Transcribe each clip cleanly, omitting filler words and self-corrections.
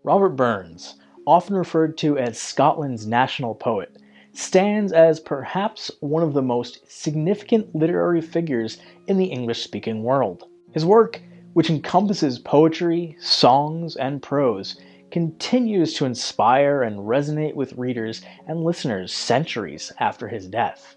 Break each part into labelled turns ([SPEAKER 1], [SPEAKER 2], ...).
[SPEAKER 1] Robert Burns, often referred to as Scotland's national poet, stands as perhaps one of the most significant literary figures in the English-speaking world. His work, which encompasses poetry, songs, and prose, continues to inspire and resonate with readers and listeners centuries after his death.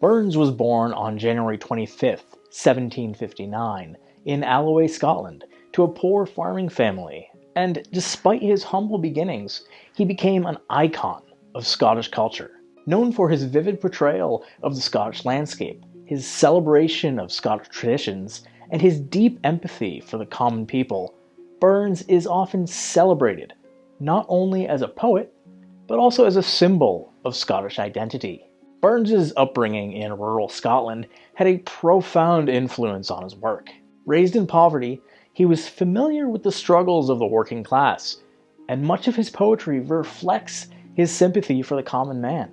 [SPEAKER 1] Burns was born on January 25th, 1759, in Alloway, Scotland, to a poor farming family, and despite his humble beginnings, he became an icon of Scottish culture. Known for his vivid portrayal of the Scottish landscape, his celebration of Scottish traditions, and his deep empathy for the common people, Burns is often celebrated not only as a poet, but also as a symbol of Scottish identity. Burns's upbringing in rural Scotland had a profound influence on his work. Raised in poverty, he was familiar with the struggles of the working class, and much of his poetry reflects his sympathy for the common man.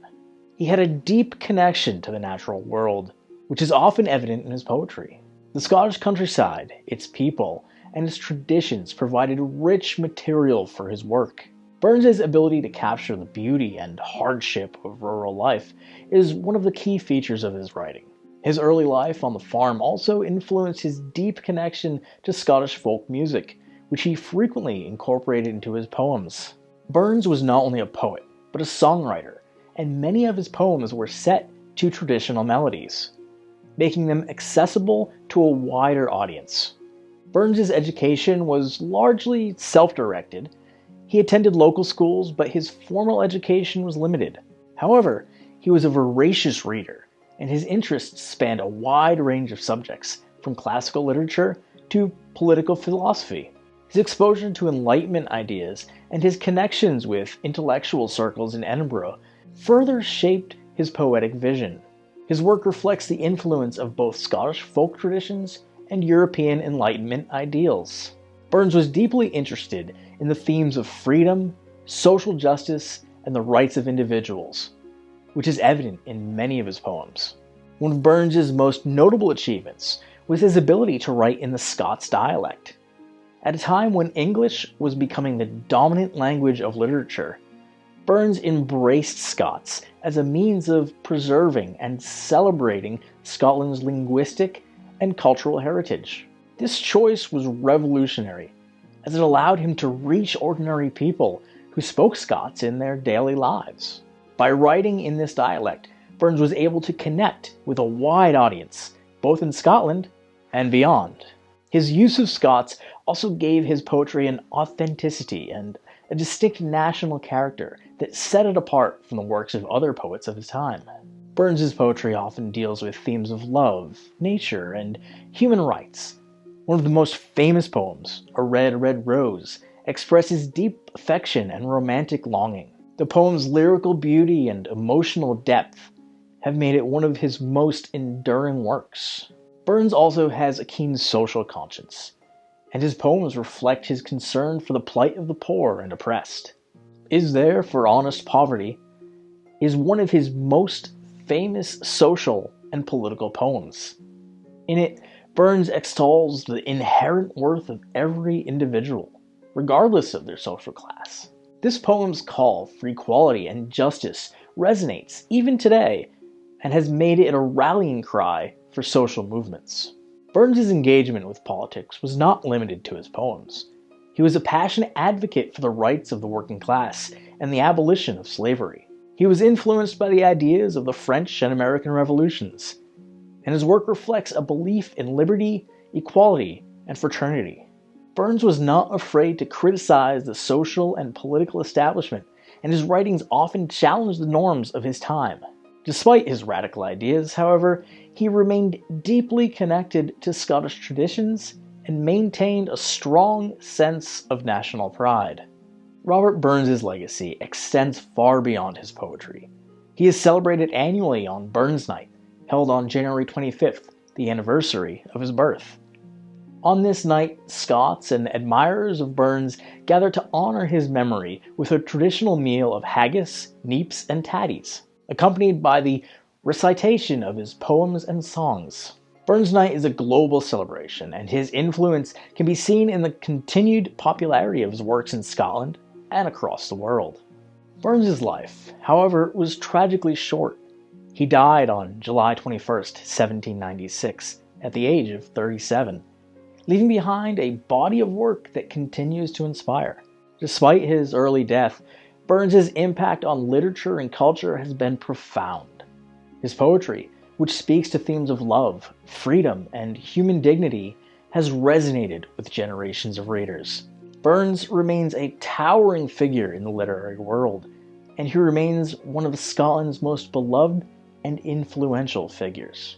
[SPEAKER 1] He had a deep connection to the natural world, which is often evident in his poetry. The Scottish countryside, its people, and its traditions provided rich material for his work. Burns's ability to capture the beauty and hardship of rural life is one of the key features of his writing. His early life on the farm also influenced his deep connection to Scottish folk music, which he frequently incorporated into his poems. Burns was not only a poet, but a songwriter, and many of his poems were set to traditional melodies, making them accessible to a wider audience. Burns's education was largely self-directed. He attended local schools, but his formal education was limited. However, he was a voracious reader, and his interests spanned a wide range of subjects, from classical literature to political philosophy. His exposure to Enlightenment ideas and his connections with intellectual circles in Edinburgh further shaped his poetic vision. His work reflects the influence of both Scottish folk traditions and European Enlightenment ideals. Burns was deeply interested in the themes of freedom, social justice, and the rights of individuals, which is evident in many of his poems. One of Burns's most notable achievements was his ability to write in the Scots dialect. At a time when English was becoming the dominant language of literature, Burns embraced Scots as a means of preserving and celebrating Scotland's linguistic and cultural heritage. This choice was revolutionary, as it allowed him to reach ordinary people who spoke Scots in their daily lives. By writing in this dialect, Burns was able to connect with a wide audience, both in Scotland and beyond. His use of Scots also gave his poetry an authenticity and a distinct national character that set it apart from the works of other poets of his time. Burns's poetry often deals with themes of love, nature, and human rights. One of the most famous poems, A Red, Red Rose, expresses deep affection and romantic longing. The poem's lyrical beauty and emotional depth have made it one of his most enduring works. Burns also has a keen social conscience, and his poems reflect his concern for the plight of the poor and oppressed. Is There for Honest Poverty is one of his most famous social and political poems. In it, Burns extols the inherent worth of every individual, regardless of their social class. This poem's call for equality and justice resonates even today and has made it a rallying cry for social movements. Burns's engagement with politics was not limited to his poems. He was a passionate advocate for the rights of the working class and the abolition of slavery. He was influenced by the ideas of the French and American revolutions, and his work reflects a belief in liberty, equality, and fraternity. Burns was not afraid to criticize the social and political establishment, and his writings often challenged the norms of his time. Despite his radical ideas, however, he remained deeply connected to Scottish traditions and maintained a strong sense of national pride. Robert Burns's legacy extends far beyond his poetry. He is celebrated annually on Burns Night, held on January 25th, the anniversary of his birth. On this night, Scots and admirers of Burns gather to honor his memory with a traditional meal of haggis, neeps, and tatties, accompanied by the recitation of his poems and songs. Burns Night is a global celebration, and his influence can be seen in the continued popularity of his works in Scotland, and across the world. Burns's life, however, was tragically short. He died on July 21st, 1796, at the age of 37, leaving behind a body of work that continues to inspire. Despite his early death, Burns's impact on literature and culture has been profound. His poetry, which speaks to themes of love, freedom, and human dignity, has resonated with generations of readers. Burns remains a towering figure in the literary world, and he remains one of Scotland's most beloved and influential figures.